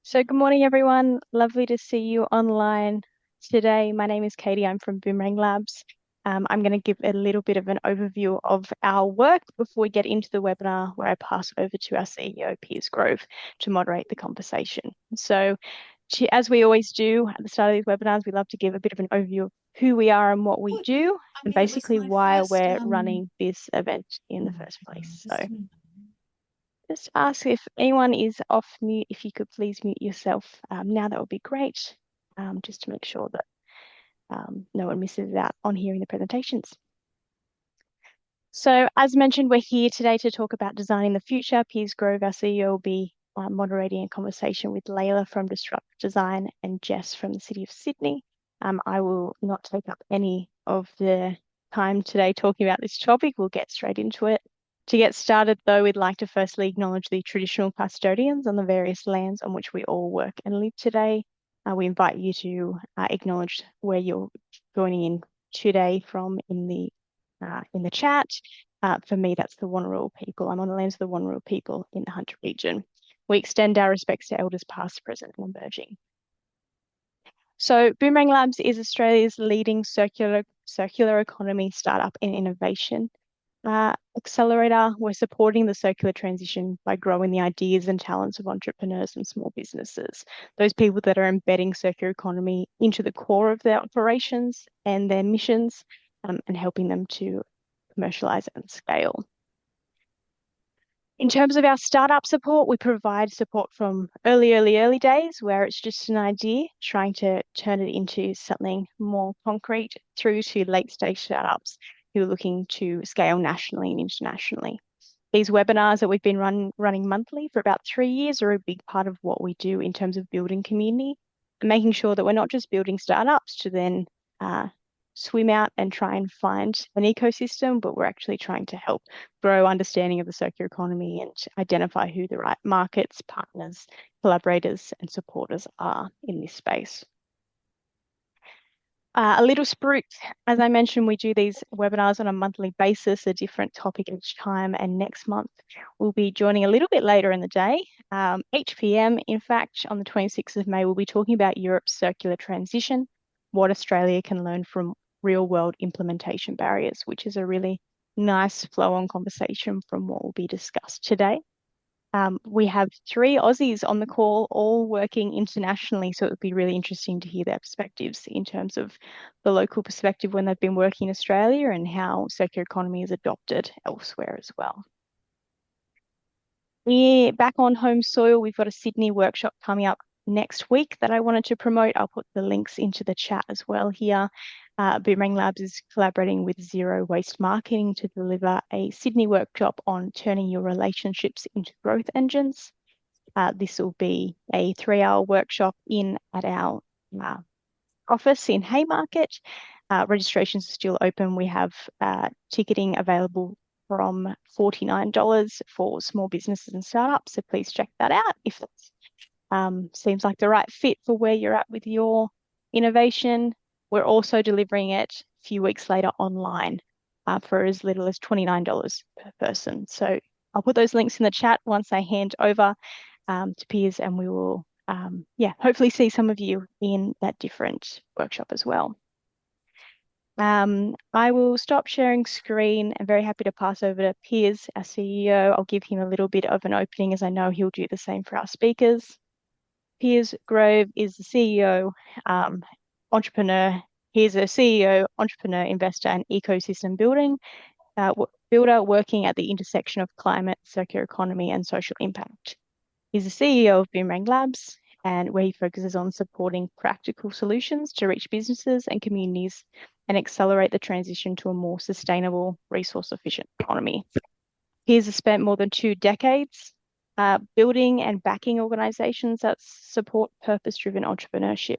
So, good morning, everyone. Lovely to see you online today. My name is Katie. I'm from Boomerang Labs. I'm going to give a little bit of an overview of our work before we get into the webinar, where I pass over to our CEO, Piers Grove, to moderate the conversation. So, as we always do at the start of these webinars, we love to give a bit of an overview of who we are and what we do, and basically why we're running this event in the first place. So, just ask if anyone is off mute, if you could please mute yourself now, that would be great, just to make sure that no one misses out on hearing the presentations. So as mentioned, we're here today to talk about designing the future. Piers Grove, our CEO, will be moderating a conversation with Layla from Disrupt Design and Jess from the City of Sydney. I will not take up any of the time today talking about this topic. We'll get straight into it. To get started, though, we'd like to firstly acknowledge the traditional custodians on the various lands on which we all work and live today. We invite you to acknowledge where you're joining in today from in the chat. For me, that's the Wanneroo people. I'm on the lands of the Wanneroo people in the Hunter region. We extend our respects to elders past, present, and emerging. So Boomerang Labs is Australia's leading circular economy startup and innovation accelerator. We're supporting the circular transition by growing the ideas and talents of entrepreneurs and small businesses, those people that are embedding circular economy into the core of their operations and their missions, and helping them to commercialize and scale. In terms of our startup support, we provide support from early days where it's just an idea, trying to turn it into something more concrete, through to late stage startups who are looking to scale nationally and internationally. These webinars that we've been running monthly for about 3 years are a big part of what we do in terms of building community and making sure that we're not just building startups to then swim out and try and find an ecosystem, but we're actually trying to help grow understanding of the circular economy and identify who the right markets, partners, collaborators, and supporters are in this space. A little spruik, as I mentioned, we do these webinars on a monthly basis, a different topic each time, and next month we'll be joining a little bit later in the day, 8 p.m. In fact, on the 26th of May, we'll be talking about Europe's circular transition, what Australia can learn from real-world implementation barriers, which is a really nice flow-on conversation from what will be discussed today. We have 3 Aussies on the call, all working internationally, so it would be really interesting to hear their perspectives in terms of the local perspective when they've been working in Australia and how circular economy is adopted elsewhere as well. Back on home soil, we've got a Sydney workshop coming up next week that I wanted to promote. I'll put the links into the chat as well here. Boomerang Labs is collaborating with Zero Waste Marketing to deliver a Sydney workshop on turning your relationships into growth engines. This will be a 3-hour workshop at our office in Haymarket. Registrations are still open. We have ticketing available from $49 for small businesses and startups. So please check that out if it seems like the right fit for where you're at with your innovation. We're also delivering it a few weeks later online for as little as $29 per person. So I'll put those links in the chat once I hand over to Piers, and we will hopefully see some of you in that different workshop as well. I will stop sharing screen. I'm very happy to pass over to Piers, our CEO. I'll give him a little bit of an opening, as I know he'll do the same for our speakers. Piers Grove is the CEO, entrepreneur. He's a CEO, entrepreneur, investor, and ecosystem builder working at the intersection of climate, circular economy, and social impact. He's the CEO of Boomerang Labs, and where he focuses on supporting practical solutions to reach businesses and communities and accelerate the transition to a more sustainable, resource-efficient economy. Piers has spent more than 2 decades building and backing organisations that support purpose-driven entrepreneurship.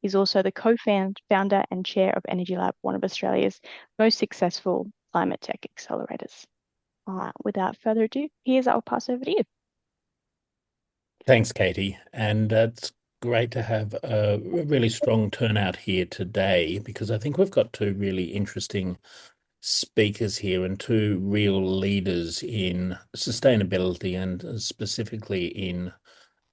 He's also the co-founder and chair of Energy Lab, one of Australia's most successful climate tech accelerators. Without further ado, Piers, I'll pass over to you. Thanks, Katie. And it's great to have a really strong turnout here today, because I think we've got 2 really interesting speakers here and 2 real leaders in sustainability and specifically in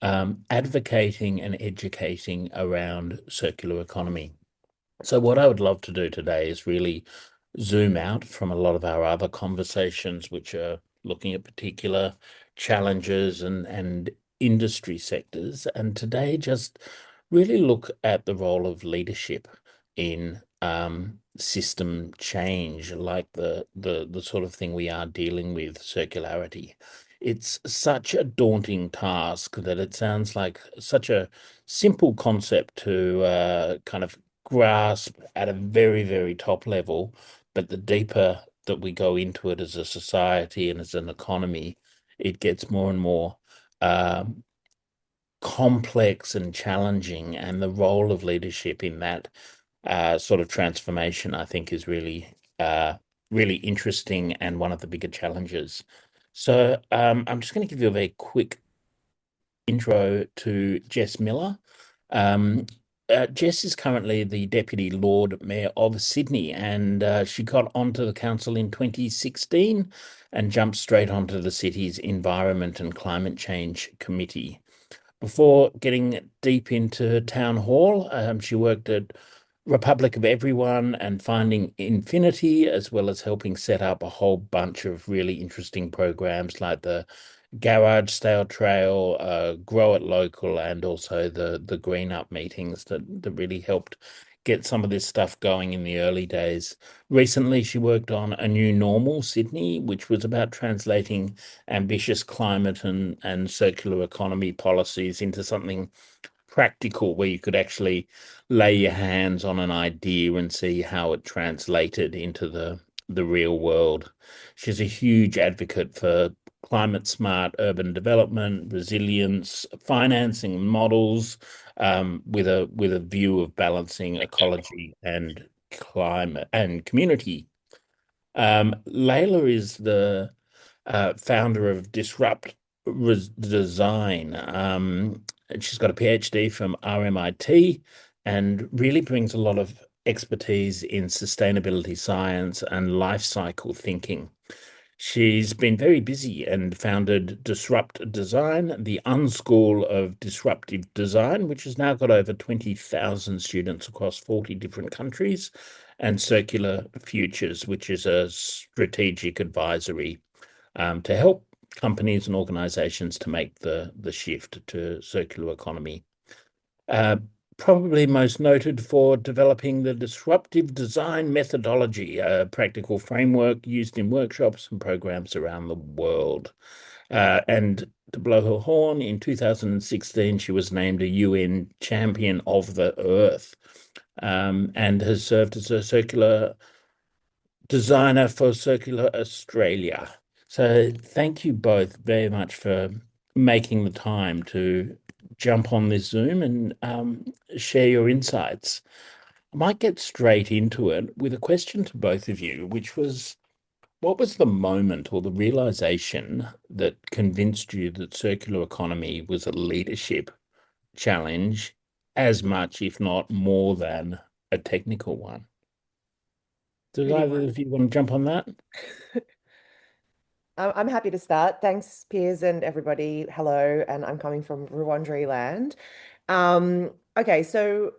advocating and educating around circular economy. So what I would love to do today is really zoom out from a lot of our other conversations, which are looking at particular challenges and industry sectors, and today just really look at the role of leadership in system change, like the sort of thing we are dealing with, circularity. It's such a daunting task that it sounds like such a simple concept to kind of grasp at a very, very top level, but the deeper that we go into it as a society and as an economy, it gets more and more um, complex and challenging. And the role of leadership in that sort of transformation, I think, is really interesting and one of the bigger challenges. So I'm just going to give you a very quick intro to Jess Miller. Um, Jess is currently the Deputy Lord Mayor of Sydney, and she got onto the council in 2016 and jumped straight onto the city's Environment and Climate Change Committee. Before getting deep into town hall, she worked at Republic of Everyone and Finding Infinity, as well as helping set up a whole bunch of really interesting programs like the Garage Sale Trail, Grow It Local, and also the Green Up meetings that really helped get some of this stuff going in the early days. Recently, she worked on A New Normal Sydney, which was about translating ambitious climate and circular economy policies into something practical where you could actually lay your hands on an idea and see how it translated into the real world. She's a huge advocate for climate smart urban development, resilience, financing models, with a view of balancing ecology and climate and community. Layla is the founder of Disrupt Design. And she's got a PhD from RMIT and really brings a lot of expertise in sustainability science and life cycle thinking. She's been very busy and founded Disrupt Design, the unschool of disruptive design, which has now got over 20,000 students across 40 different countries, and Circular Futures, which is a strategic advisory to help companies and organizations to make the shift to circular economy. Uh, Probably most noted for developing the disruptive design methodology, a practical framework used in workshops and programs around the world. And to blow her horn, in 2016, she was named a UN Champion of the Earth, and has served as a circular designer for Circular Australia. So thank you both very much for making the time to jump on this Zoom and share your insights. I might get straight into it with a question to both of you, which was, what was the moment or the realization that convinced you that circular economy was a leadership challenge as much, if not more than, a technical one? Does Really either want. of you want to jump on that? I'm happy to start. Thanks, Piers and everybody. Hello, and I'm coming from Rwandri land. Okay, so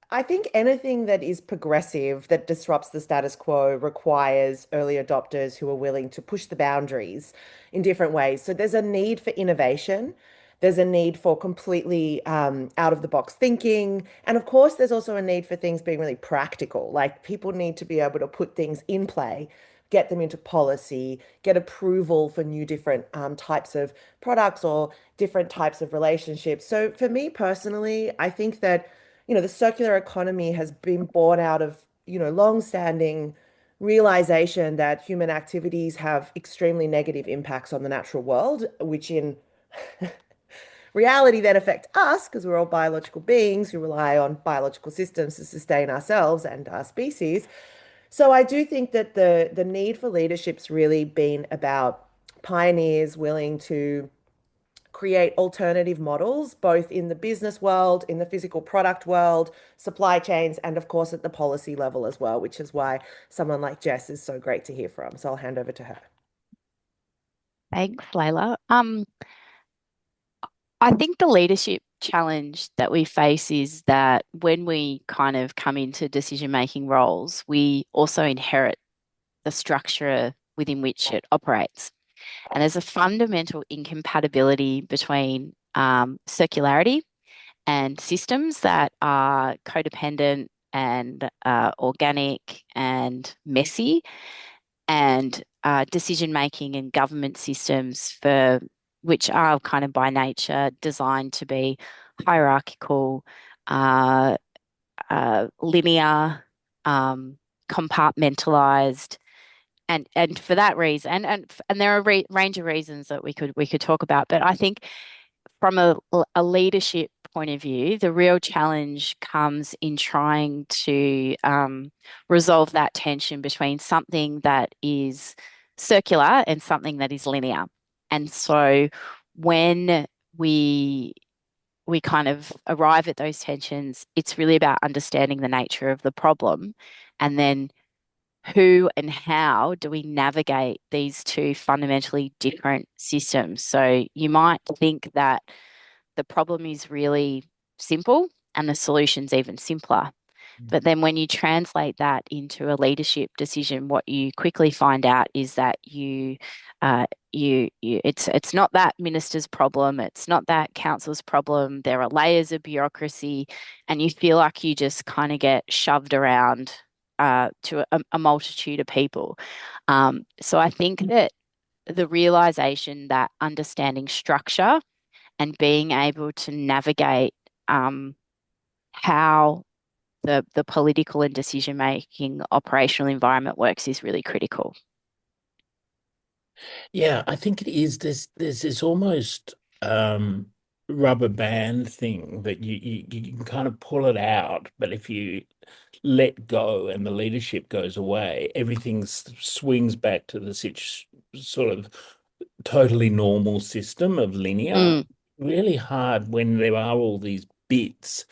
I think anything that is progressive, that disrupts the status quo, requires early adopters who are willing to push the boundaries in different ways. So there's a need for innovation. There's a need for completely out of the box thinking. And of course, there's also a need for things being really practical. Like people need to be able to put things in play, get them into policy, get approval for new different types of products or different types of relationships. So for me personally, I think that the circular economy has been born out of, long-standing realization that human activities have extremely negative impacts on the natural world, which in reality then affect us because we're all biological beings who rely on biological systems to sustain ourselves and our species. So I do think that the need for leadership's really been about pioneers willing to create alternative models, both in the business world, in the physical product world, supply chains, and of course at the policy level as well, which is why someone like Jess is so great to hear from. So I'll hand over to her. Thanks, Layla. I think the leadership challenge that we face is that when we kind of come into decision-making roles, we also inherit the structure within which it operates. And there's a fundamental incompatibility between circularity and systems that are codependent and organic and messy, and decision making and government systems for which are kind of by nature designed to be hierarchical, uh, linear, compartmentalized, and for that reason, and there are a range of reasons that we could talk about, but I think from a leadership point of view, the real challenge comes in trying to resolve that tension between something that is circular and something that is linear. And so when we we kind of arrive at those tensions, it's really about understanding the nature of the problem and then who and how do we navigate these two fundamentally different systems. So you might think that the problem is really simple and the solution's even simpler. But then when you translate that into a leadership decision, what you quickly find out is that it's not that minister's problem, it's not that council's problem. There are layers of bureaucracy, and you feel like you just kind of get shoved around to a multitude of people. So I think that the realization that understanding structure and being able to navigate how the political and decision making operational environment works is really critical. Yeah, I think it is. There's this almost um, rubber band thing that you can kind of pull it out, but if you let go and the leadership goes away, everything swings back to the sort of totally normal system of linear. Mm, Really hard when there are all these bits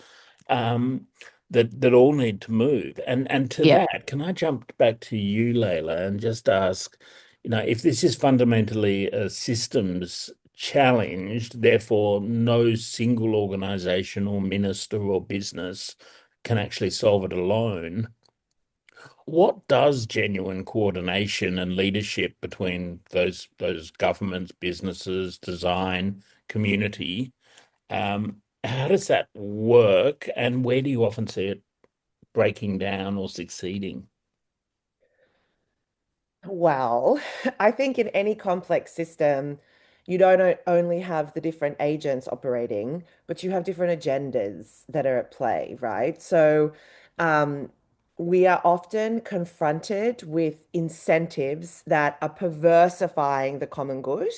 um, that all need to move. And to yeah. that, can I jump back to you, Layla, and just ask, if this is fundamentally a systems challenge, therefore no single organization or minister or business can actually solve it alone. What does genuine coordination and leadership between those governments, businesses, design, community, how does that work, and where do you often see it breaking down or succeeding? Well, I think in any complex system, you don't only have the different agents operating, but you have different agendas that are at play, right? So, um, we are often confronted with incentives that are perversifying the common good,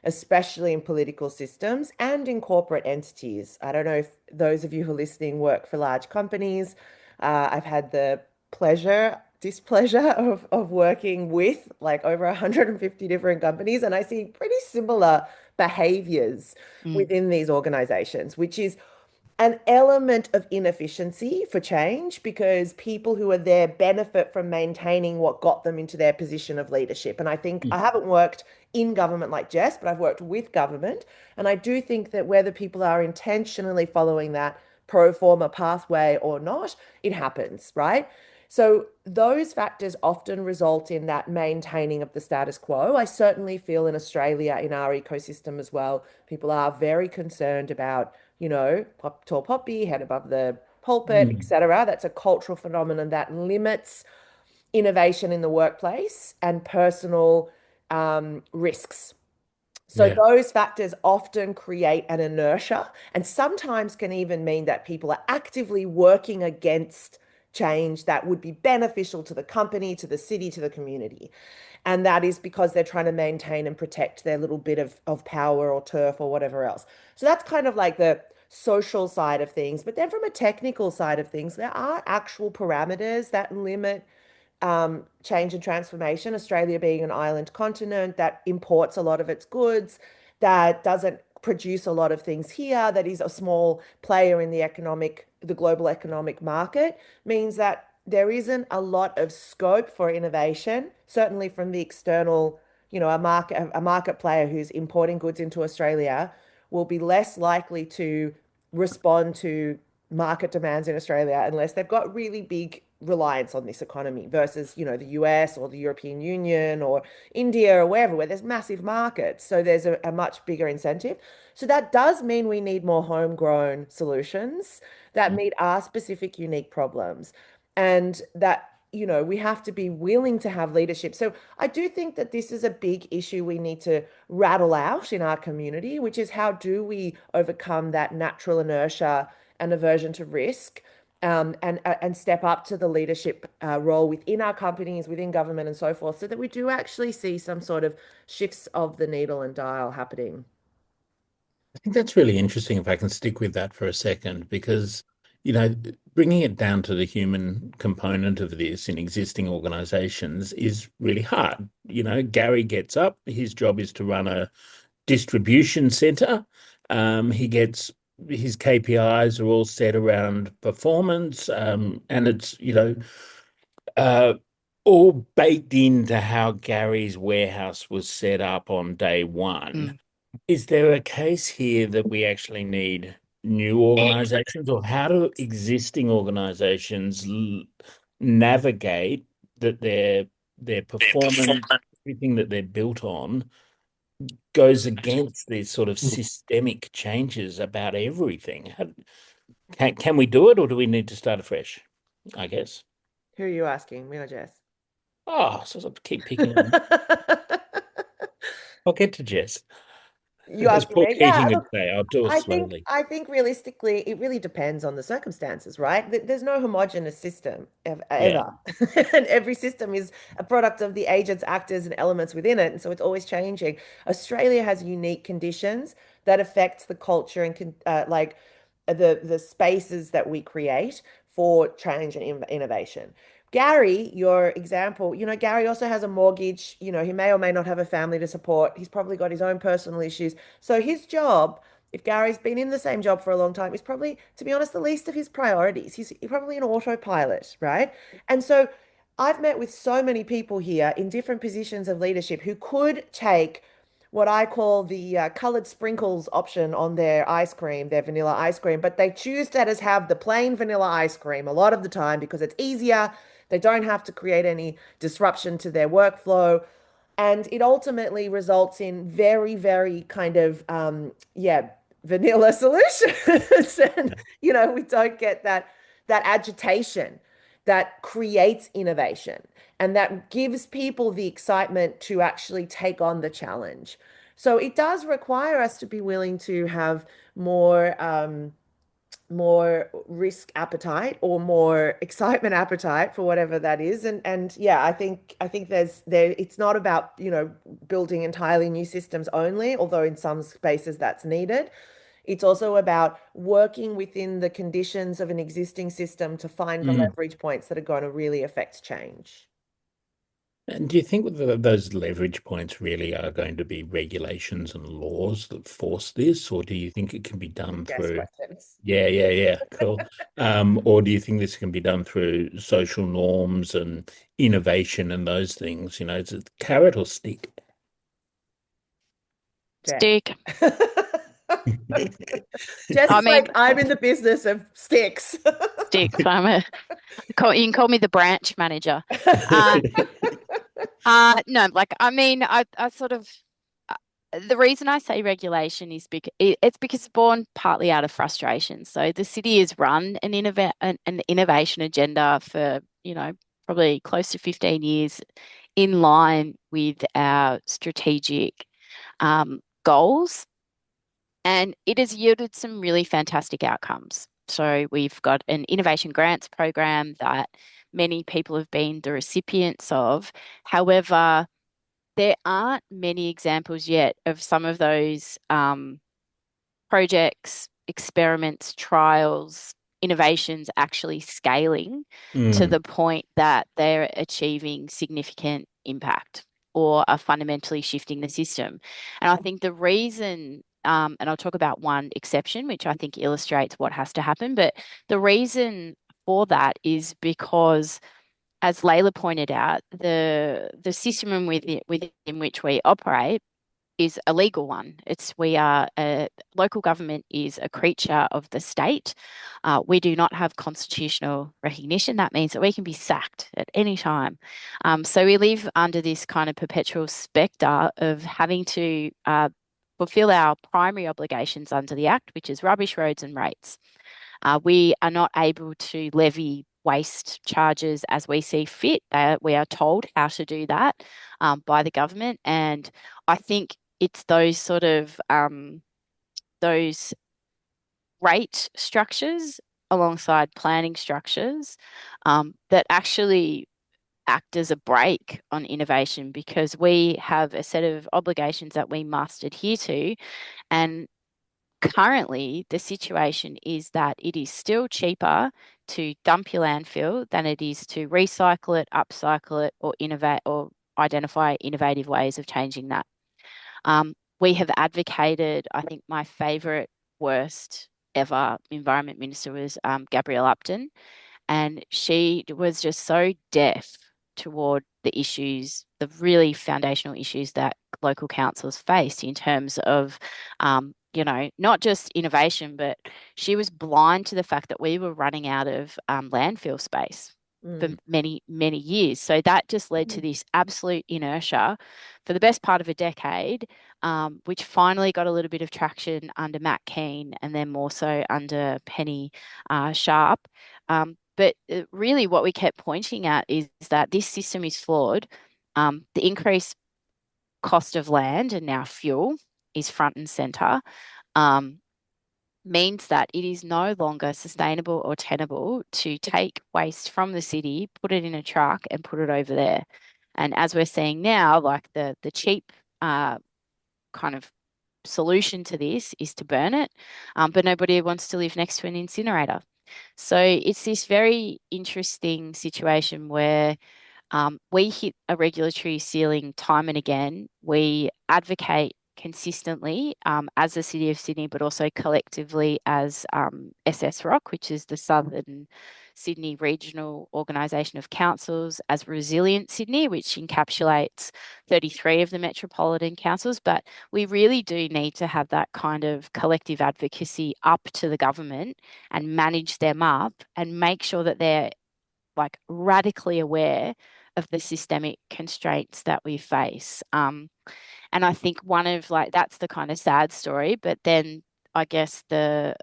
especially in political systems and in corporate entities. I don't know if those of you who are listening work for large companies. I've had the displeasure of working with like over 150 different companies, and I see pretty similar behaviors Mm, within these organizations, which is an element of inefficiency for change because people who are there benefit from maintaining what got them into their position of leadership. And I think I haven't worked in government like Jess, but I've worked with government. And I do think that whether people are intentionally following that pro forma pathway or not, it happens, right? So those factors often result in that maintaining of the status quo. I certainly feel in Australia, in our ecosystem as well, people are very concerned about, tall poppy, head above the pulpit, Mm. etc. That's a cultural phenomenon that limits innovation in the workplace and personal risks. So Yeah. those factors often create an inertia and sometimes can even mean that people are actively working against change that would be beneficial to the company, to the city, to the community. And that is because they're trying to maintain and protect their little bit of power or turf or whatever else. So that's kind of like the social side of things. But then from a technical side of things, there are actual parameters that limit change and transformation. Australia being an island continent that imports a lot of its goods, that doesn't produce a lot of things here, that is a small player in the global economic market, means that there isn't a lot of scope for innovation, certainly from the external, a market player who's importing goods into Australia will be less likely to respond to market demands in Australia unless they've got really big reliance on this economy versus, the US or the European Union or India or wherever, where there's massive markets. So there's a much bigger incentive. So that does mean we need more homegrown solutions that meet our specific unique problems. And that, we have to be willing to have leadership. So I do think that this is a big issue we need to rattle out in our community, which is how do we overcome that natural inertia and aversion to risk, and step up to the leadership role within our companies, within government, and so forth, so that we do actually see some sort of shifts of the needle and dial happening. I think that's really interesting if I can stick with that for a second, because, bringing it down to the human component of this in existing organizations is really hard. Gary gets up, his job is to run a distribution center. He gets his KPIs are all set around performance, and it's, uh, all baked into how Gary's warehouse was set up on day one. Mm. Is there a case here that we actually need new organizations, or how do existing organizations navigate that their performance, everything that they're built on, goes against these sort of systemic changes about everything? Can we do it, or do we need to start afresh? I guess. Who are you asking, me or Jess? Oh, so I keep picking on. I'll get to Jess. You As asking Paul me? Yeah, Keating would look, say, I'll do it I think slowly. I think realistically, it really depends on the circumstances, right? There's no homogenous system Yeah. ever. And every system is a product of the agents, actors, and elements within it, and so it's always changing. Australia has unique conditions that affect the culture and the spaces that we create for change and innovation. Gary, your example, Gary also has a mortgage. He may or may not have a family to support. He's probably got his own personal issues. So his job, if Gary's been in the same job for a long time, is probably, to be honest, the least of his priorities. He's probably an autopilot, right? And so I've met with so many people here in different positions of leadership who could take what I call the colored sprinkles option on their ice cream, their vanilla ice cream, but they choose to just have the plain vanilla ice cream a lot of the time because it's easier. They don't have to create any disruption to their workflow. And it ultimately results in very, very kind of, yeah, vanilla solutions. And, we don't get that agitation that creates innovation and that gives people the excitement to actually take on the challenge. So it does require us to be willing to have more risk appetite or more excitement appetite for whatever that is. And yeah, I think it's not about, building entirely new systems only, although in some spaces that's needed. It's also about working within the conditions of an existing system to find the Mm. leverage points that are going to really affect change. And do you think those leverage points really are going to be regulations and laws that force this, or do you think it can be done Yes, through? questions. Yeah, yeah, yeah, cool. Or do you think this can be done through social norms and innovation and those things? Is it carrot or stick? Jess. Stick. Jess I is mean, like, I'm in the business of sticks. sticks. You can call me the branch manager. Uh, no, like I mean, I sort of uh, the reason I say regulation is because it's because it's born partly out of frustration. So the city has run an innovation agenda for, probably close to 15 years in line with our strategic goals, and it has yielded some really fantastic outcomes. So we've got an innovation grants program that many people have been the recipients of. However, there aren't many examples yet of some of those projects, experiments, trials, innovations actually scaling to Mm. the point that they're achieving significant impact or are fundamentally shifting the system. And I think the reason, and I'll talk about one exception, which I think illustrates what has to happen, but the reason for that is because, as Layla pointed out, the system within which we operate is a legal one. Local government is a creature of the state. We do not have constitutional recognition. That means that we can be sacked at any time. So we live under this kind of perpetual spectre of having to fulfill our primary obligations under the Act, which is rubbish roads and rates. We are not able to levy waste charges as we see fit. We are told how to do that by the government. And I think it's those sort of those rate structures alongside planning structures that actually act as a brake on innovation, because we have a set of obligations that we must adhere to. And currently, the situation is that it is still cheaper to dump your landfill than it is to recycle it, upcycle it, or innovate or identify innovative ways of changing that. We have advocated, I think my favourite worst ever environment minister was Gabrielle Upton, and she was just so deaf toward the issues, the really foundational issues that local councils faced in terms of, not just innovation, but she was blind to the fact that we were running out of landfill space for many, many years. So that just led to this absolute inertia for the best part of a decade, which finally got a little bit of traction under Matt Keane and then more so under Penny Sharp. But really, what we kept pointing at is that this system is flawed. The increased cost of land and now fuel is front and center, means that it is no longer sustainable or tenable to take waste from the city, put it in a truck, and put it over there. And as we're seeing now, like the cheap kind of solution to this is to burn it, but nobody wants to live next to an incinerator. So it's this very interesting situation where we hit a regulatory ceiling time and again. We advocate consistently as the City of Sydney, but also collectively as SSROC, which is the Southern Sydney Regional Organisation of Councils, as Resilient Sydney, which encapsulates 33 of the metropolitan councils. But we really do need to have that kind of collective advocacy up to the government and manage them up and make sure that they're like radically aware of the systemic constraints that we face. And I think one of that's the kind of sad story, but then I guess the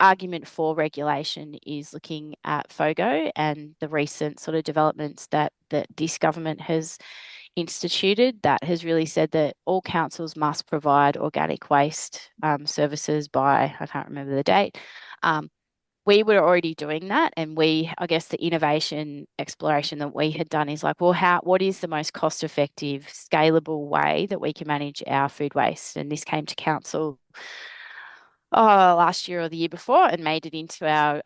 argument for regulation is looking at FOGO and the recent sort of developments that this government has instituted, that has really said that all councils must provide organic waste services by, I can't remember the date. We were already doing that. And I guess the innovation exploration that we had done is like, well, what is the most cost effective, scalable way that we can manage our food waste? And this came to council last year or the year before and made it into our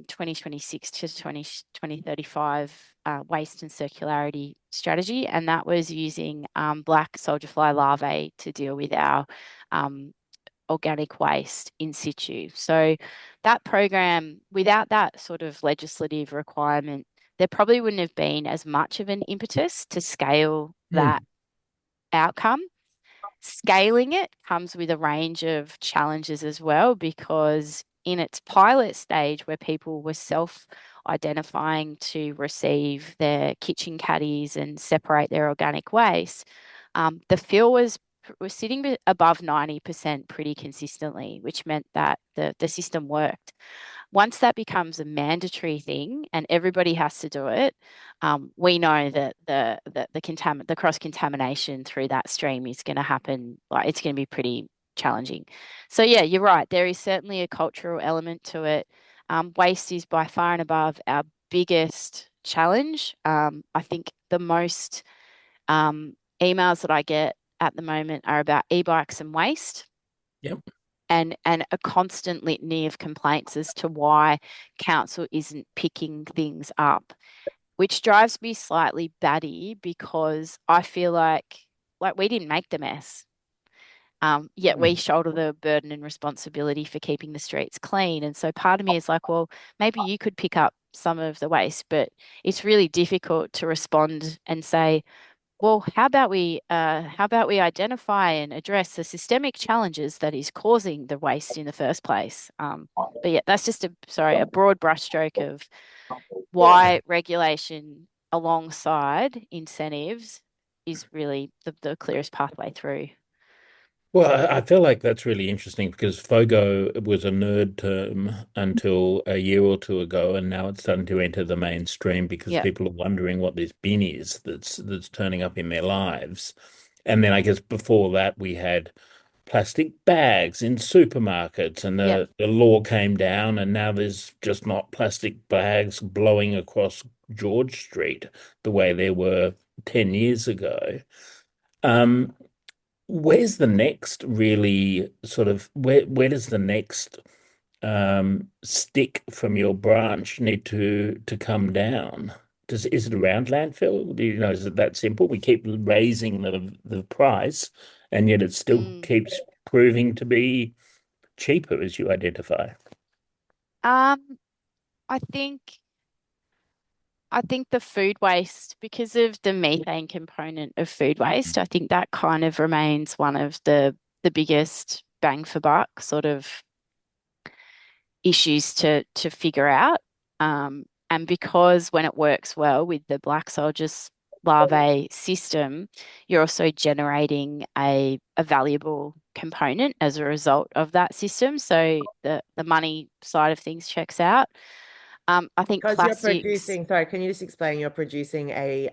2026 to 2035 waste and circularity strategy. And that was using black soldier fly larvae to deal with our organic waste in situ. So that program, without that sort of legislative requirement, there probably wouldn't have been as much of an impetus to scale that outcome. Scaling it comes with a range of challenges as well, because in its pilot stage where people were self-identifying to receive their kitchen caddies and separate their organic waste, the fill was sitting above 90% pretty consistently, which meant that the system worked. Once that becomes a mandatory thing and everybody has to do it, we know that the cross contamination through that stream is going to happen. Like, it's going to be pretty challenging. So yeah, you're right. There is certainly a cultural element to it. Waste is by far and above our biggest challenge. I think the most emails that I get at the moment are about e-bikes and waste. Yep. And a constant litany of complaints as to why council isn't picking things up, which drives me slightly batty, because I feel like we didn't make the mess. Yet we shoulder the burden and responsibility for keeping the streets clean. And so part of me is like, well, maybe you could pick up some of the waste, but it's really difficult to respond and say, well, how about we identify and address the systemic challenges that is causing the waste in the first place? But yeah, that's just a broad brushstroke of Yeah. why regulation alongside incentives is really the clearest pathway through. Well, I feel like that's really interesting because FOGO was a nerd term until a year or two ago, and now it's starting to enter the mainstream because Yeah, people are wondering what this bin is that's turning up in their lives. And then I guess before that we had plastic bags in supermarkets, and yeah. the law came down, and now there's just not plastic bags blowing across George Street the way there were 10 years ago. Um, Where's the next really sort of where does the next stick from your branch need to come down? Is it around landfill? Do you know, is it that simple? We keep raising the price, and yet it still Mm. keeps proving to be cheaper as you identify. Um, I think I think the food waste, because of the methane component of food waste, I think that kind of remains one of the biggest bang for buck sort of issues to figure out. And because when it works well with the black soldiers larvae system, you're also generating a valuable component as a result of that system. So the money side of things checks out. I think Because you're plastics, producing, sorry, can you just explain you're producing a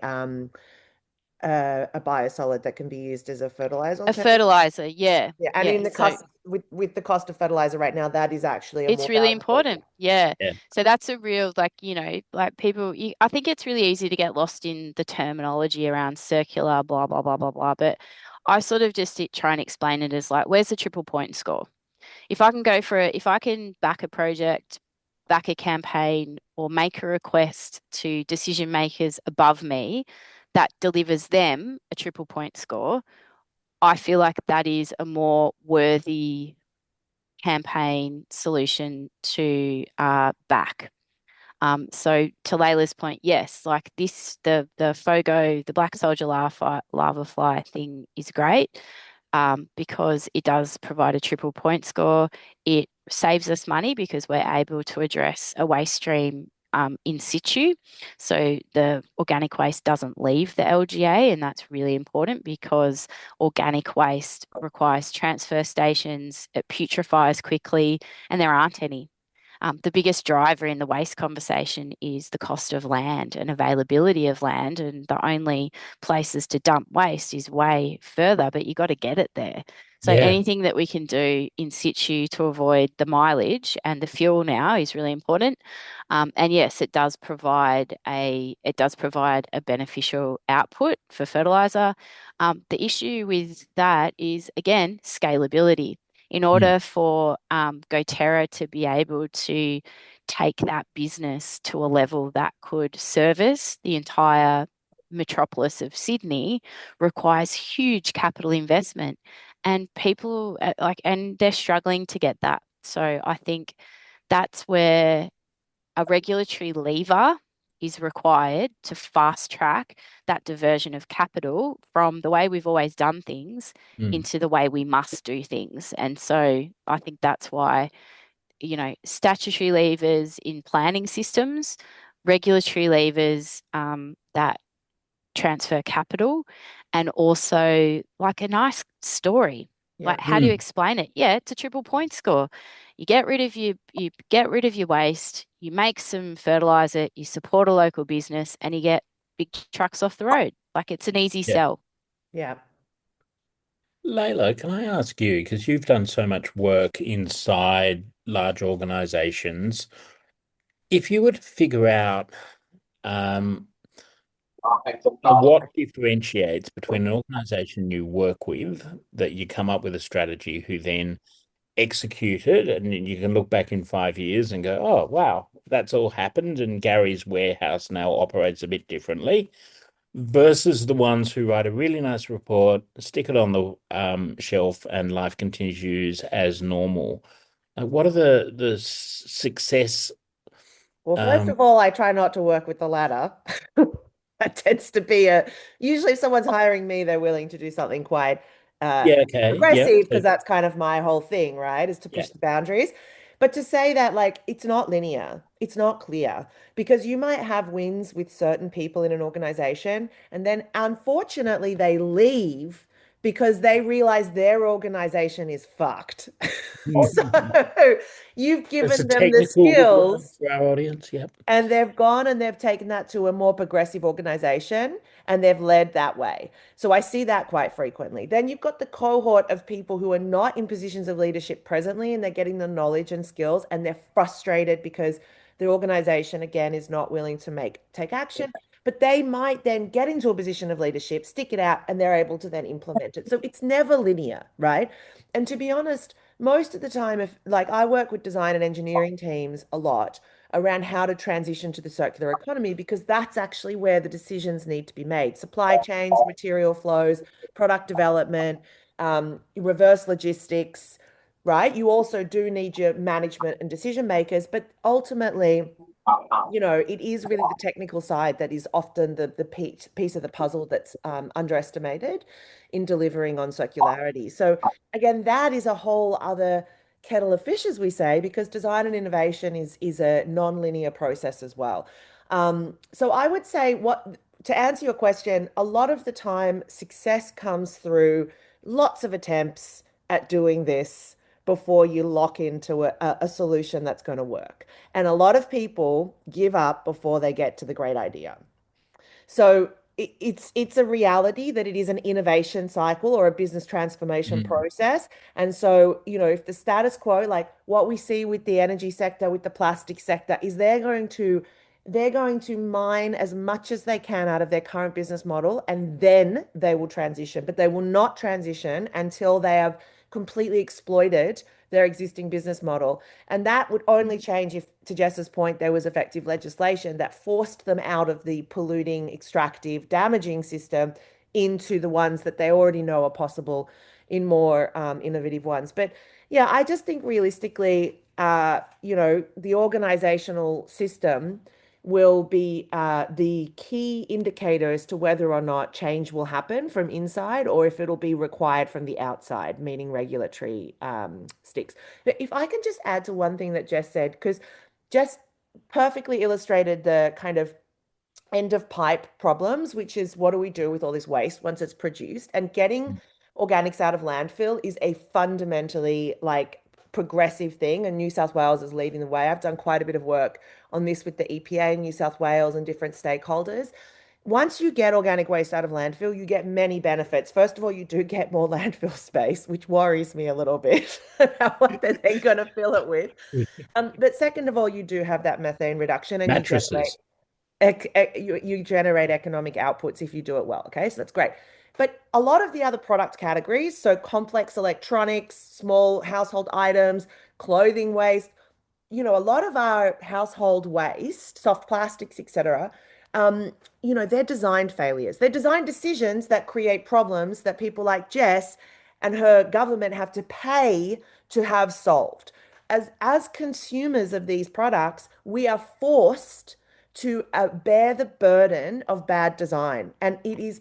biosolid that can be used as a fertilizer a alternative? fertilizer, yeah, Yeah, and yeah. in the So cost with the cost of fertilizer right now, that is actually a it's more really valuable. important. Yeah. Yeah. So that's a real, like, like people, I think it's really easy to get lost in the terminology around circular, blah, blah, blah, blah, blah. But I sort of just try and explain it as like, where's the triple point score? If I can back a project, back a campaign, or make a request to decision makers above me that delivers them a triple point score, I feel like that is a more worthy campaign solution to back. So to Layla's point, yes, like this, the FOGO, the black soldier larva fly thing is great because it does provide a triple point score. It saves us money because we're able to address a waste stream in situ. So the organic waste doesn't leave the LGA, and that's really important because organic waste requires transfer stations, it putrefies quickly, and there aren't any. The biggest driver in the waste conversation is the cost of land and availability of land, and the only places to dump waste is way further, but you got to get it there. So Yeah. anything that we can do in situ to avoid the mileage and the fuel now is really important. And yes, it does provide a beneficial output for fertilizer. The issue with that is again scalability in Mm. order for GoTerra to be able to take that business to a level that could service the entire metropolis of Sydney requires huge capital investment. And people and they're struggling to get that. So I think that's where a regulatory lever is required to fast track that diversion of capital from the way we've always done things Mm. into the way we must do things. And so I think that's why, statutory levers in planning systems, regulatory levers that transfer capital, and also like a nice story. Yeah. Like, how do you Mm. explain it? Yeah, it's a triple point score. You get rid of your waste, you make some fertilizer, you support a local business, and you get big trucks off the road. Like it's an easy Yeah. sell. Yeah. Layla, can I ask you, because you've done so much work inside large organizations, if you were to figure out um, what differentiates between an organization you work with, that you come up with a strategy, who then execute it, and you can look back in 5 years and go, oh, wow, that's all happened, and Gary's warehouse now operates a bit differently, versus the ones who write a really nice report, stick it on the shelf, and life continues as normal. What are the success? Well, first Um, of all, I try not to work with the latter. That tends to be usually if someone's hiring me, they're willing to do something quite Yeah, okay. Yeah. progressive because that's kind of my whole thing, right? Is to Yeah. push the boundaries. But to say that like it's not linear, it's not clear because you might have wins with certain people in an organization and then unfortunately they leave because they realize their organization is fucked. So you've It's a given them the technical word skills for our audience. Yep. and they've gone and they've taken that to a more progressive organization and they've led that way. So I see that quite frequently. Then you've got the cohort of people who are not in positions of leadership presently and they're getting the knowledge and skills and they're frustrated because the organization, again, is not willing to take action. But they might then get into a position of leadership, stick it out, and they're able to then implement it. So it's never linear, right? And to be honest, most of the time, if like I work with design and engineering teams a lot around how to transition to the circular economy because that's actually where the decisions need to be made. Supply chains, material flows, product development, reverse logistics, right? You also do need your management and decision makers, but ultimately, it is really the technical side that is often the piece of the puzzle that's underestimated in delivering on circularity. So again, that is a whole other kettle of fish, as we say, because design and innovation is a non-linear process as well. So I would say to answer your question, a lot of the time success comes through lots of attempts at doing this before you lock into a solution that's going to work. And a lot of people give up before they get to the great idea. So it's a reality that it is an innovation cycle or a business transformation process. And so, if the status quo, like what we see with the energy sector, with the plastic sector, is they're going to mine as much as they can out of their current business model, and then they will transition. But they will not transition until they have completely exploited their existing business model. And that would only change if, to Jess's point, there was effective legislation that forced them out of the polluting, extractive, damaging system into the ones that they already know are possible in more innovative ones. But yeah, I just think realistically, the organizational system will be the key indicator as to whether or not change will happen from inside or if it'll be required from the outside, meaning regulatory sticks. But if I can just add to one thing that Jess said, because Jess perfectly illustrated the kind of end of pipe problems, which is what do we do with all this waste once it's produced? And getting organics out of landfill is a fundamentally like progressive thing, and New South Wales is leading the way. I've done quite a bit of work on this with the EPA in New South Wales and different stakeholders. Once you get organic waste out of landfill, you get many benefits. First of all, you do get more landfill space, which worries me a little bit about what they're then going to fill it with. But second of all, you do have that methane reduction and Mattresses. you generate economic outputs if you do it well. Okay, so that's great. But a lot of the other product categories, so complex electronics, small household items, clothing waste, a lot of our household waste, soft plastics, etc., um, they're designed failures. They're design decisions that create problems that people like Jess and her government have to pay to have solved. As consumers of these products, we are forced to bear the burden of bad design, and it is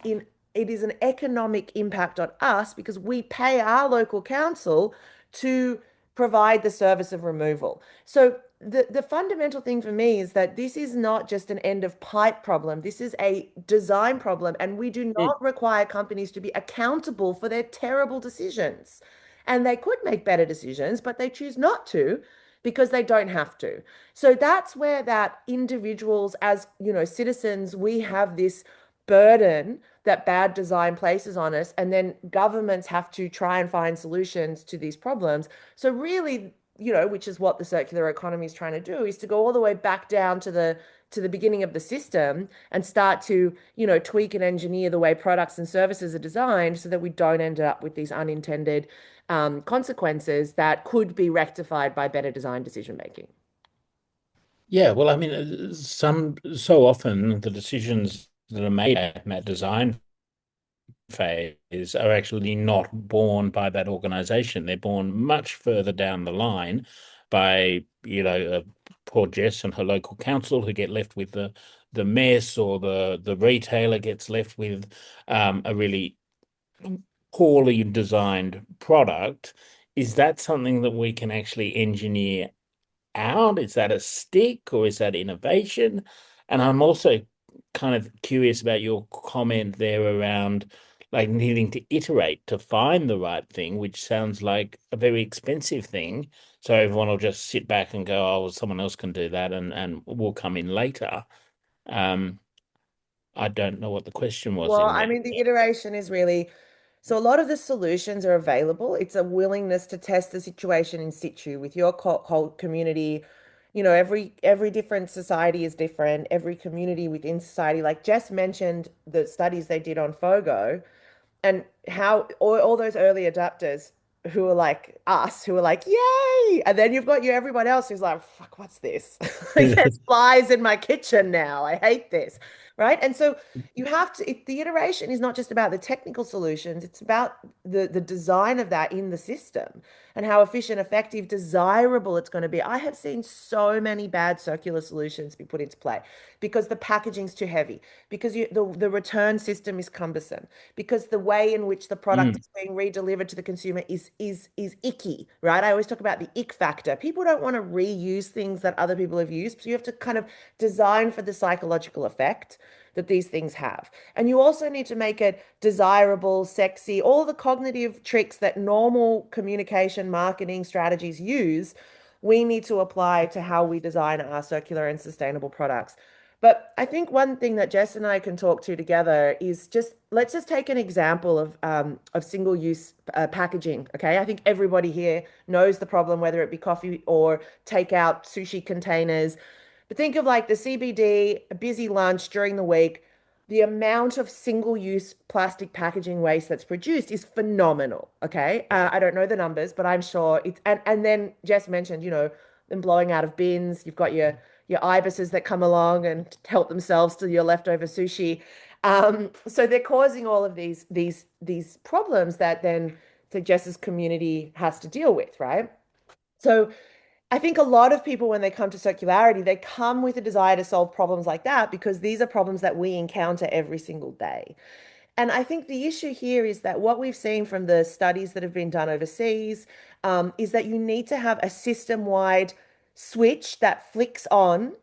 an economic impact on us because we pay our local council to provide the service of removal. So the fundamental thing for me is that this is not just an end of pipe problem. This is a design problem, and we do Mm. not require companies to be accountable for their terrible decisions. And they could make better decisions, but they choose not to because they don't have to. So that's where that individuals as, citizens, we have this burden that bad design places on us, and then governments have to try and find solutions to these problems. So really, which is what the circular economy is trying to do, is to go all the way back down to the beginning of the system and start to, tweak and engineer the way products and services are designed so that we don't end up with these unintended consequences that could be rectified by better design decision making. Yeah, well, I mean, so often the decisions that are made at that design phase are actually not borne by that organization. They're borne much further down the line by, poor Jess and her local council who get left with the mess, or the retailer gets left with a really poorly designed product. Is that something that we can actually engineer out? Is that a stick, or is that innovation? And I'm also kind of curious about your comment there around like needing to iterate to find the right thing, which sounds like a very expensive thing. So everyone will just sit back and go, oh, well, someone else can do that, and we'll come in later. Um, I don't know what the question was Well, in I there. mean, the iteration is really so a lot of the solutions are available. It's a willingness to test the situation in situ with your community. You know, every different society is different. Every community within society, like Jess mentioned, the studies they did on FOGO, and how all those early adapters who are like us, who are like, yay! And then you've got everyone else who's like, fuck, what's this? Like, there's flies in my kitchen now. I hate this. Right. And so you have to, the iteration is not just about the technical solutions, it's about the design of that in the system and how efficient, effective, desirable it's going to be. I have seen so many bad circular solutions be put into play because the packaging's too heavy, because the return system is cumbersome, because the way in which the product Mm, is being re-delivered to the consumer is icky, right? I always talk about the ick factor. People don't want to reuse things that other people have used. So you have to kind of design for the psychological effect that these things have. And you also need to make it desirable, sexy, all the cognitive tricks that normal communication marketing strategies use, we need to apply to how we design our circular and sustainable products. But I think one thing that Jess and I can talk to together is just let's just take an example of single-use packaging. Okay, I think everybody here knows the problem, whether it be coffee or takeout sushi containers. But think of like the CBD, a busy lunch during the week. The amount of single-use plastic packaging waste that's produced is phenomenal. Okay, I don't know the numbers, but I'm sure it's and then Jess mentioned, them blowing out of bins. You've got your ibises that come along and help themselves to your leftover sushi. So they're causing all of these problems that then the Jess's community has to deal with, right? So I think a lot of people, when they come to circularity, they come with a desire to solve problems like that because these are problems that we encounter every single day. And I think the issue here is that what we've seen from the studies that have been done overseas is that you need to have a system-wide switch that flicks on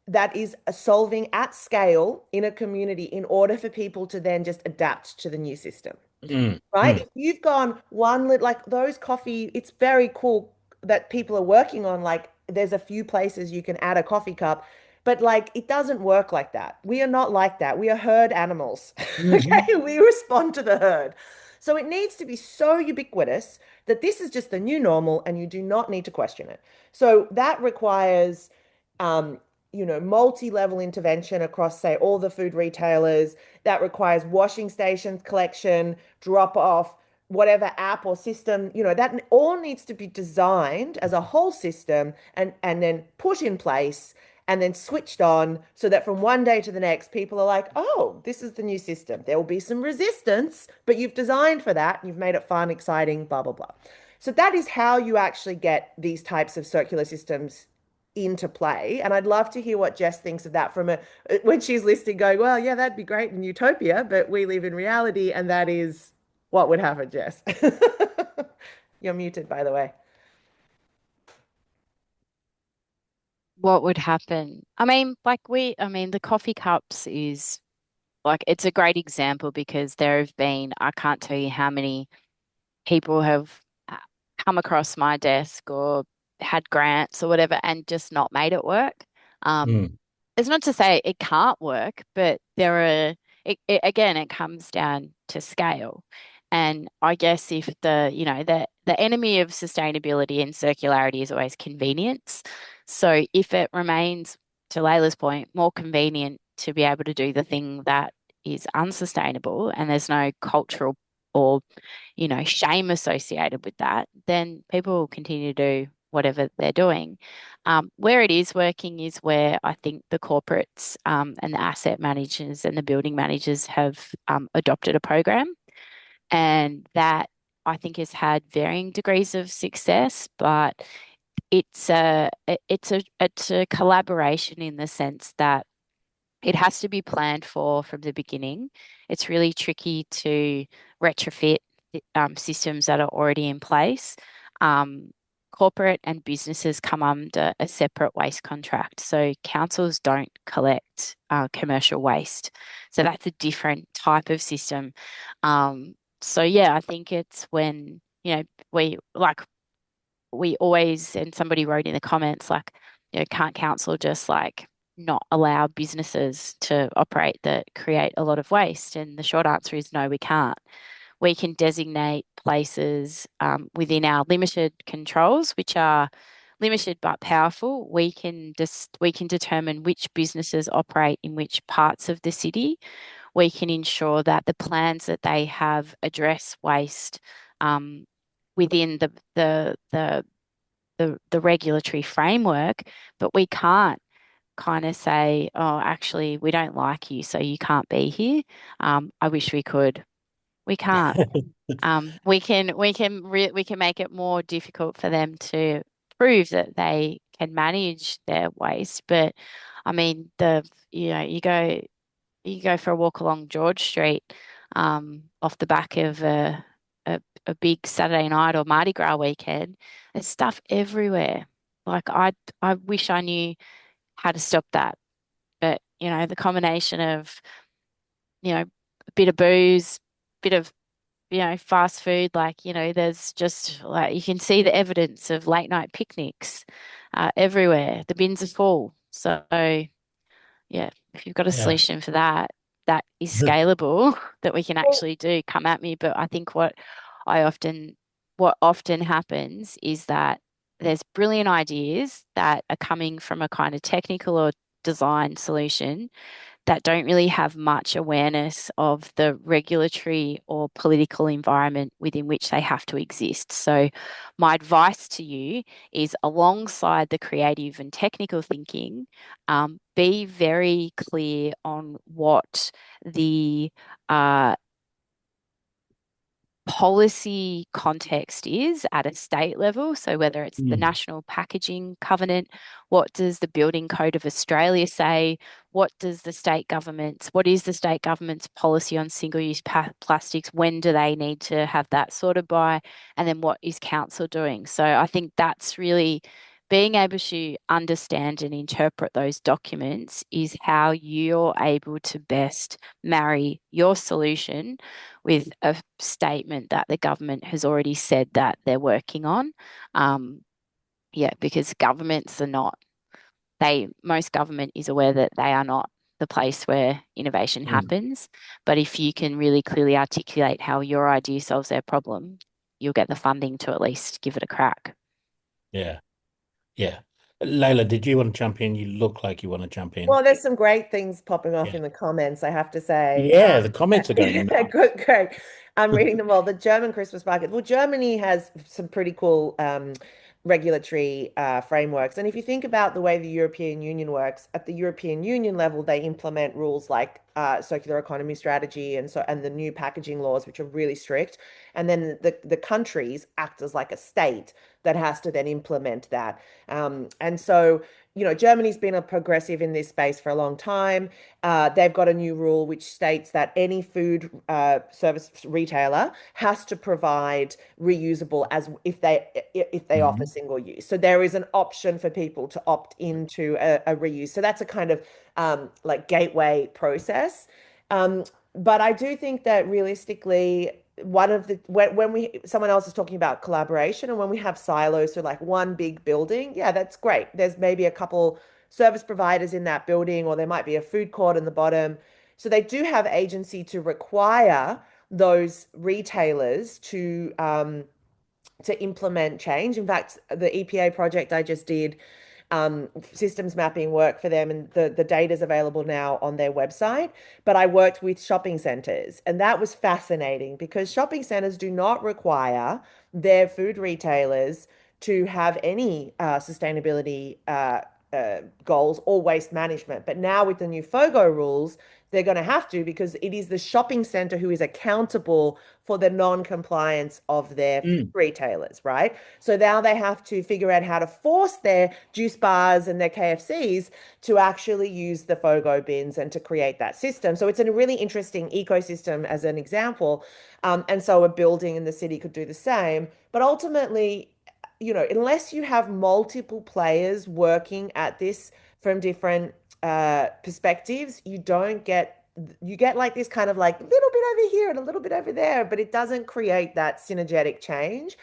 that is solving at scale in a community in order for people to then just adapt to the new system, mm, right? mm, If you've gone one lit like those coffee, it's very cool that people are working on like there's a few places you can add a coffee cup, but like it doesn't work like that. We are not like that. We are herd animals. mhm. Okay, we respond to the herd. So it needs to be so ubiquitous that this is just the new normal and you do not need to question it. So that requires um, multi-level intervention across, say, all the food retailers. That requires washing stations, collection, drop off, whatever app or system, that all needs to be designed as a whole system and then put in place and then switched on so that from one day to the next, people are like, oh, this is the new system. There will be some resistance, but you've designed for that. You've made it fun, exciting, blah, blah, blah. So that is how you actually get these types of circular systems into play. And I'd love to hear what Jess thinks of that from when she's listening, going, well, yeah, that'd be great in utopia, but we live in reality, and that is what would happen, Jess. You're muted, by the way. What would happen? I mean, the coffee cups is like, it's a great example because there have been, I can't tell you how many people have uh, come across my desk or had grants or whatever and just not made it work. Um, Mm. it's not to say it can't work, but again, it comes down to scale. And I guess if the enemy of sustainability and circularity is always convenience. So if it remains, to Layla's point, more convenient to be able to do the thing that is unsustainable and there's no cultural or shame associated with that, then people will continue to do whatever they're doing. Where it is working is where I think the corporates and the asset managers and the building managers have adopted a program, and that I think has had varying degrees of success, but it's a collaboration in the sense that It has to be planned for from the beginning. It's really tricky to retrofit systems that are already in place. Um, Corporate and businesses come under a separate waste contract. So councils don't collect commercial waste. So that's a different type of system. So yeah, I think it's when, we like we always, and somebody wrote in the comments, like, can't council just like not allow businesses to operate that create a lot of waste? And the short answer is no, we can't. We can designate places within our limited controls, which are limited but powerful. We can determine which businesses operate in which parts of the city. We can ensure that the plans that they have address waste um, within the regulatory framework, but we can't kind of say, oh, actually, we don't like you, so you can't be here. I wish we could. We can't. We can make it more difficult for them to prove that they can manage their waste. But I mean, you go for a walk along George Street, off the back of a big Saturday night or Mardi Gras weekend. There's stuff everywhere. Like I wish I knew how to stop that. But the combination of a bit of booze, bit of fast food, like there's just like you can see the evidence of late night picnics everywhere. The bins are full. So yeah, if you've got a Yeah. solution for that, that is scalable, that we can Well, actually do, come at me. But I think I often, what often happens is that there's brilliant ideas that are coming from a kind of technical or design solution that don't really have much awareness of the regulatory or political environment within which they have to exist. So, my advice to you is alongside the creative and technical thinking, be very clear on what the policy context is at a state level. So whether it's the Mm. National Packaging Covenant, what does the Building Code of Australia say? What is the state government's policy on single-use plastics? When do they need to have that sorted by? And then what is council doing? So I think that's really being able to understand and interpret those documents is how you're able to best marry your solution with a statement that the government has already said that they're working on. Um, yeah, because governments are not, most government is aware that they are not the place where innovation Mm. happens. But if you can really clearly articulate how your idea solves their problem, you'll get the funding to at least give it a crack. Yeah. Yeah. Layla, did you want to jump in? You look like you want to jump in. well, there's some great things popping off Yeah. in the comments, I have to say. Yeah, the comments are going Yeah, nuts. good, great. I'm reading them all. The German Christmas market. Well, Germany has some pretty cool regulatory frameworks. And if you think about the way the European Union works, at the European Union level, they implement rules like circular economy strategy and the new packaging laws, which are really strict. And then the countries act as like a state that has to then implement that. And so, Germany's been a progressive in this space for a long time. They've got a new rule which states that any food service retailer has to provide reusable as if they offer Mhm. single use. So there is an option for people to opt into a reuse. So that's a kind of like gateway process. Um, but I do think that realistically, one of the when we someone else is talking about collaboration and when we have silos, so like one big building, yeah, that's great. There's maybe a couple service providers in that building, or there might be a food court in the bottom. So they do have agency to require those retailers to implement change. In fact, the EPA project I just did, systems mapping work for them, and the data is available now on their website. But I worked with shopping centers, and that was fascinating because shopping centers do not require their food retailers to have any sustainability goals or waste management. But now with the new FOGO rules, they're going to have to, because it is the shopping center who is accountable for the non-compliance of their Mm. retailers, right? So now they have to figure out how to force their juice bars and their KFCs to actually use the FOGO bins and to create that system. So it's a really interesting ecosystem as an example. And so a building in the city could do the same. But ultimately, unless you have multiple players working at this from different perspectives, you get like this kind of like little bit over here and a little bit over there, but it doesn't create that synergetic change.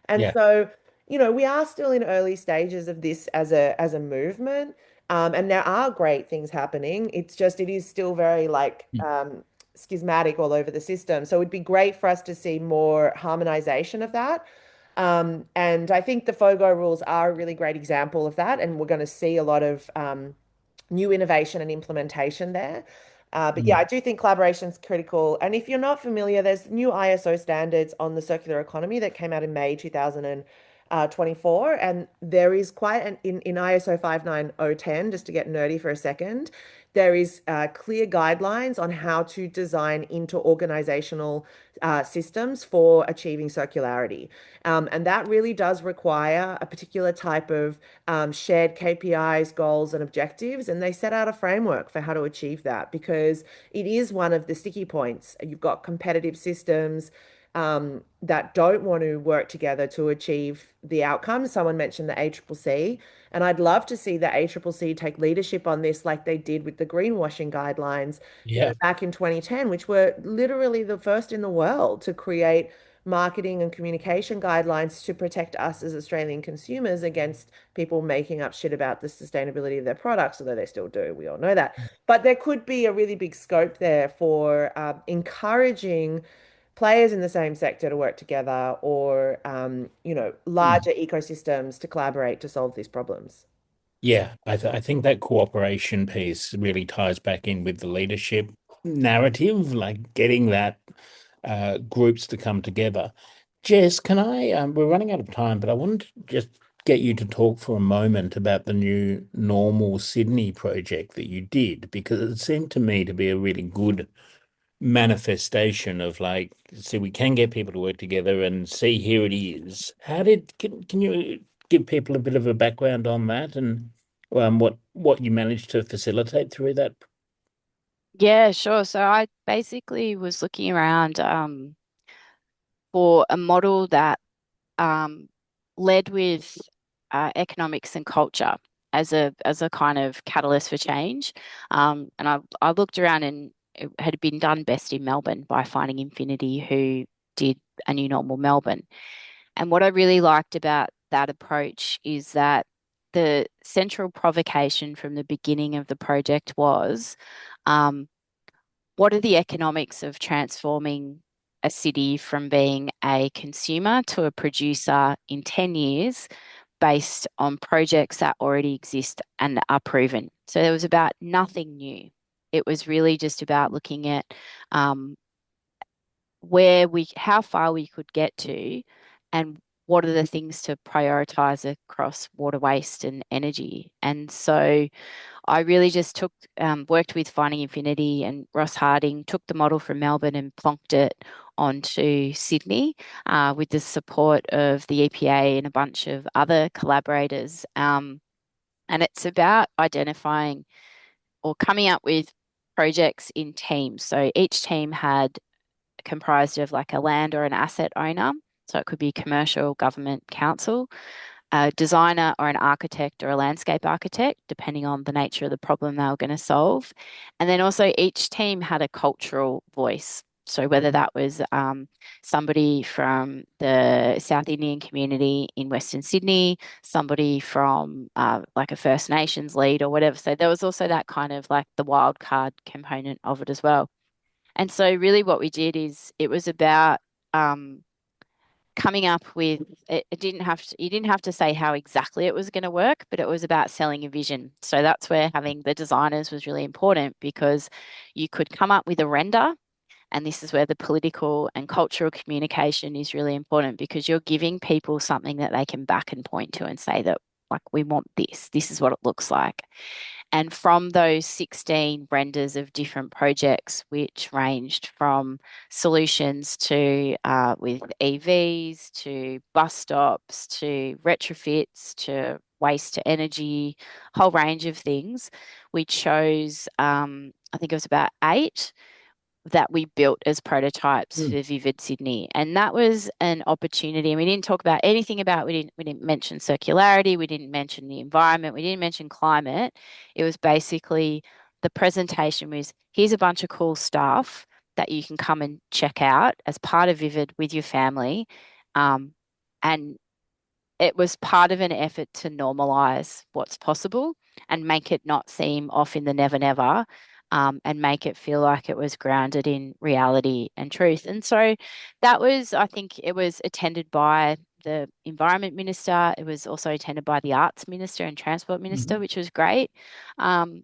And Yeah. so, we are still in early stages of this as a movement. And there are great things happening. It is still very like Mm. schismatic all over the system. So it'd be great for us to see more harmonization of that. And I think the FOGO rules are a really great example of that. And we're going to see a lot of new innovation and implementation there. But yeah, Mm. I do think collaboration is critical. And if you're not familiar, there's new ISO standards on the circular economy that came out in May 2024. And there is quite in ISO 59010, just to get nerdy for a second, there is clear guidelines on how to design interorganizational systems for achieving circularity. And that really does require a particular type of shared KPIs, goals, and objectives. And they set out a framework for how to achieve that, because it is one of the sticky points. You've got competitive systems that don't want to work together to achieve the outcomes. Someone mentioned the ACCC, and I'd love to see the ACCC take leadership on this, like they did with the greenwashing guidelines, Yeah. back in 2010, which were literally the first in the world to create marketing and communication guidelines to protect us as Australian consumers against people making up shit about the sustainability of their products, although they still do. We all know that. But there could be a really big scope there for encouraging players in the same sector to work together, or Mm. larger ecosystems to collaborate to solve these problems. Yeah, I think that cooperation piece really ties back in with the leadership narrative, like getting that groups to come together. Jess, can I? We're running out of time, but I wanted to just get you to talk for a moment about the new Normal Sydney project that you did, because it seemed to me to be a really good manifestation of like, see, we can get people to work together and see here it is. Can you give people a bit of a background on that and what you managed to facilitate through that? Yeah, sure. So I basically was looking around for a model that um, led with economics and culture as a kind of catalyst for change. And I looked around, and it had been done best in Melbourne by Finding Infinity, who did A New Normal Melbourne. And what I really liked about that approach is that the central provocation from the beginning of the project was um, what are the economics of transforming a city from being a consumer to a producer in 10 years based on projects that already exist and are proven? So there was about nothing new. It was really just about looking at um, how far we could get to, and what are the things to prioritize across water waste and energy. And so I really just worked with Finding Infinity, and Ross Harding took the model from Melbourne and plonked it onto Sydney with the support of the EPA and a bunch of other collaborators. And it's about identifying or coming up with projects in teams. So each team had comprised of like a land or an asset owner. So it could be commercial, government, council, a designer or an architect or a landscape architect, depending on the nature of the problem they were going to solve. And then also each team had a cultural voice. So whether that was somebody from the South Indian community in Western Sydney, somebody from like a First Nations lead or whatever. So there was also that kind of like the wild card component of it as well. And so really what we did is it was about um, coming up with it didn't have to you didn't have to say how exactly it was going to work, but it was about selling a vision. So that's where having the designers was really important, because you could come up with a render, and this is where the political and cultural communication is really important, because you're giving people something that they can back and point to and say that Like, we want this. This is what it looks like. And from those 16 renders of different projects, which ranged from solutions to with EVs to bus stops to retrofits to waste to energy, whole range of things, we chose, I think it was about 8 that we built as prototypes Mm. for Vivid Sydney. And that was an opportunity. And we didn't talk about anything about, we didn't mention circularity, we didn't mention the environment, we didn't mention climate. It was basically the presentation was, here's a bunch of cool stuff that you can come and check out as part of Vivid with your family. And it was part of an effort to normalize what's possible and make it not seem off in the never, never, and make it feel like it was grounded in reality and truth. And so that was, I think it was attended by the Environment Minister. It was also attended by the Arts Minister and Transport Minister, which was great. And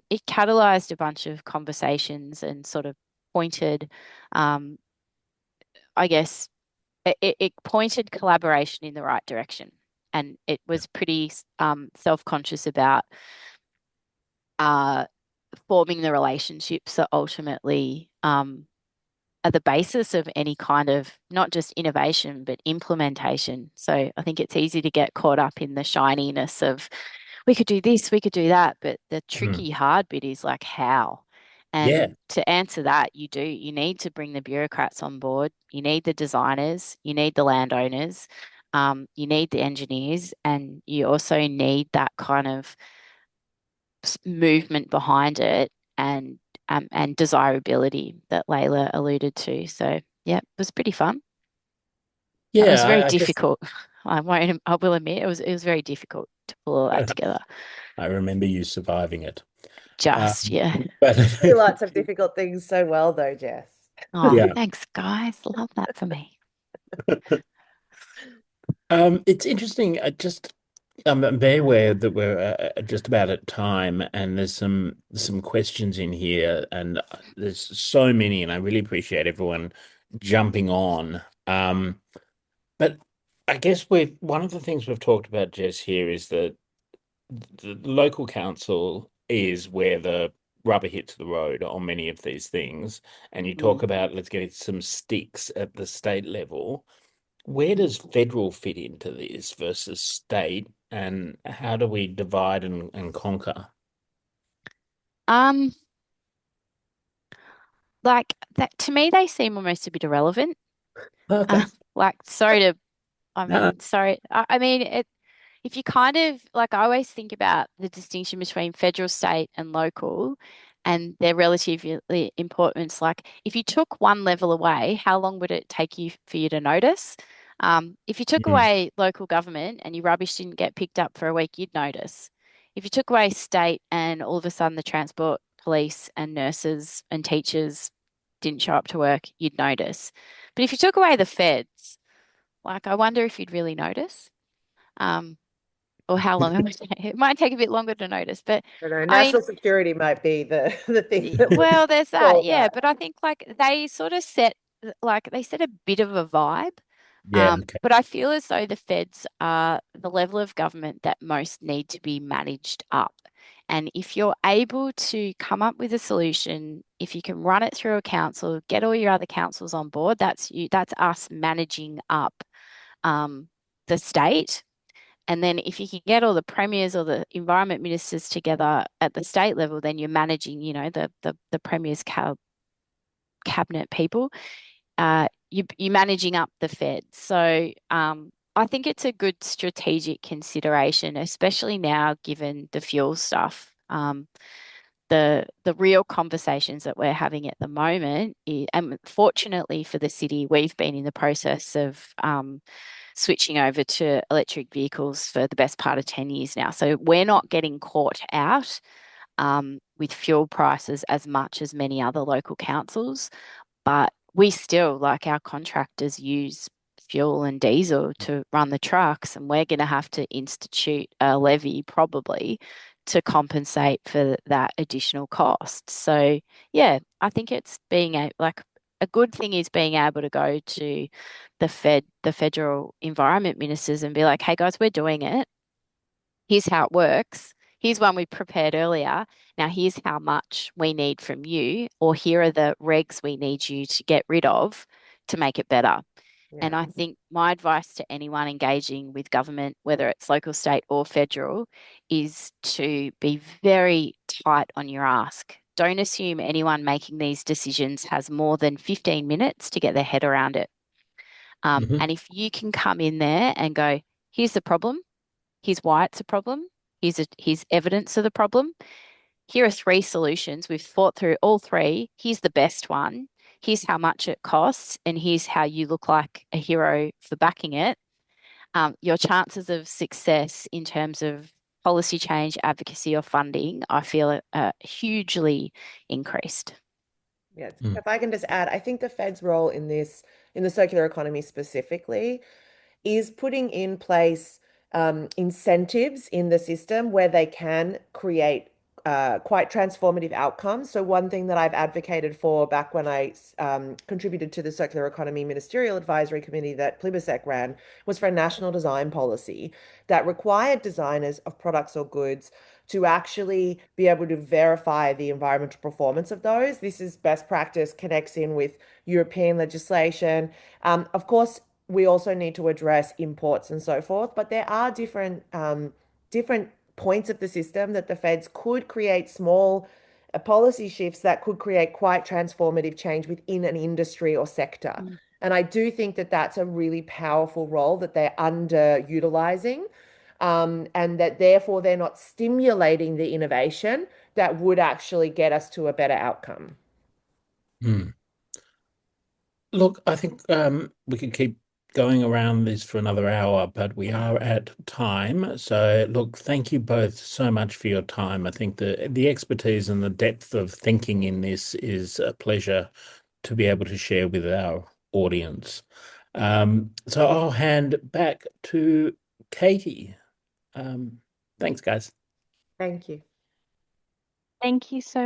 it catalyzed a bunch of conversations and sort of pointed, I guess, it pointed collaboration in the right direction. And it was pretty self-conscious about uh, forming the relationships that ultimately are the basis of any kind of not just innovation, but implementation. So I think it's easy to get caught up in the shininess of we could do this, we could do that. But the Mm. tricky, hard bit is like how. Yeah. And to answer that, you need to bring the bureaucrats on board. You need the designers, you need the landowners, you need the engineers, and you also need that kind of movement behind it and desirability that Layla alluded to. So yeah, it was pretty fun. It was Yeah, very I guess difficult. I will admit it was very difficult to pull all that together. I remember you surviving it. Just Um, yeah. but Do lots of difficult things so well, though, Jess. Oh, yeah, thanks, guys. Love that for me. it's interesting. I'm very aware that we're just about at time, and there's some questions in here, and there's so many, and I really appreciate everyone jumping on. But I guess we one of the things we've talked about, Jess, here is that the local council is where the rubber hits the road on many of these things. And you talk about let's get some sticks at the state level. Where does federal fit into this versus state, and how do we divide and conquer? Um, like that to me, they seem almost a bit irrelevant. Okay. Like, sorry to, I No, mean, sorry. I mean, if you kind of like, I always think about the distinction between federal, state, and local and their relative importance. Like, if you took one level away, how long would it take you for you to notice? If you took mm, away local government and your rubbish didn't get picked up for a week, you'd notice. If you took away state and all of a sudden the transport police and nurses and teachers didn't show up to work, you'd notice. But if you took away the feds, like, I wonder if you'd really notice. Um, or how long it would take. It might take a bit longer to notice, but I don't know. I mean, National security might be the thing that would well, there's that, cause yeah. that. But I think like they sort of set a bit of a vibe. yeah, okay. But I feel as though the feds are the level of government that most need to be managed up. And if you're able to come up with a solution, if you can run it through a council, get all your other councils on board, that's you, that's us managing up um, the state. And then if you can get all the premiers or the environment ministers together at the state level, then you're managing, the premiers cabinet people. You're managing up the Fed. So I think it's a good strategic consideration, especially now given the fuel stuff. The real conversations that we're having at the moment, and fortunately for the city, we've been in the process of switching over to electric vehicles for the best part of 10 years now. So we're not getting caught out with fuel prices as much as many other local councils, but we still, like our contractors, use fuel and diesel to run the trucks, and we're going to have to institute a levy probably to compensate for that additional cost. So, yeah, I think it's a good thing is being able to go to the federal environment ministers and be like, hey guys, we're doing it. Here's how it works. Here's one we prepared earlier. Now, here's how much we need from you, or here are the regs we need you to get rid of to make it better. Yeah. And I think my advice to anyone engaging with government, whether it's local, state, or federal, is to be very tight on your ask. Don't assume anyone making these decisions has more than 15 minutes to get their head around it. Mhm. And if you can come in there and go, here's the problem, here's why it's a problem, here's evidence of the problem, here are three solutions. We've thought through all three. Here's the best one. Here's how much it costs, and here's how you look like a hero for backing it. Your chances of success in terms of policy change, advocacy, or funding, I feel are hugely increased. Yeah. Mm. If I can just add, I think the Fed's role in this, in the circular economy specifically, is putting in place incentives in the system where they can create quite transformative outcomes. So one thing that I've advocated for back when I contributed to the Circular Economy Ministerial Advisory Committee that Plibersek ran was for a national design policy that required designers of products or goods to actually be able to verify the environmental performance of those. This is best practice, connects in with European legislation. Of course, we also need to address imports and so forth, but there are different points of the system that the feds could create small policy shifts that could create quite transformative change within an industry or sector. Mm. And I do think that that's a really powerful role that they're underutilizing, and that therefore they're not stimulating the innovation that would actually get us to a better outcome. Mm. Look, I think we could keep going around this for another hour, but we are at time. So, look, thank you both so much for your time. I think the expertise and the depth of thinking in this is a pleasure to be able to share with our audience. So I'll hand back to Katie. Thanks, guys. Thank you. Thank you so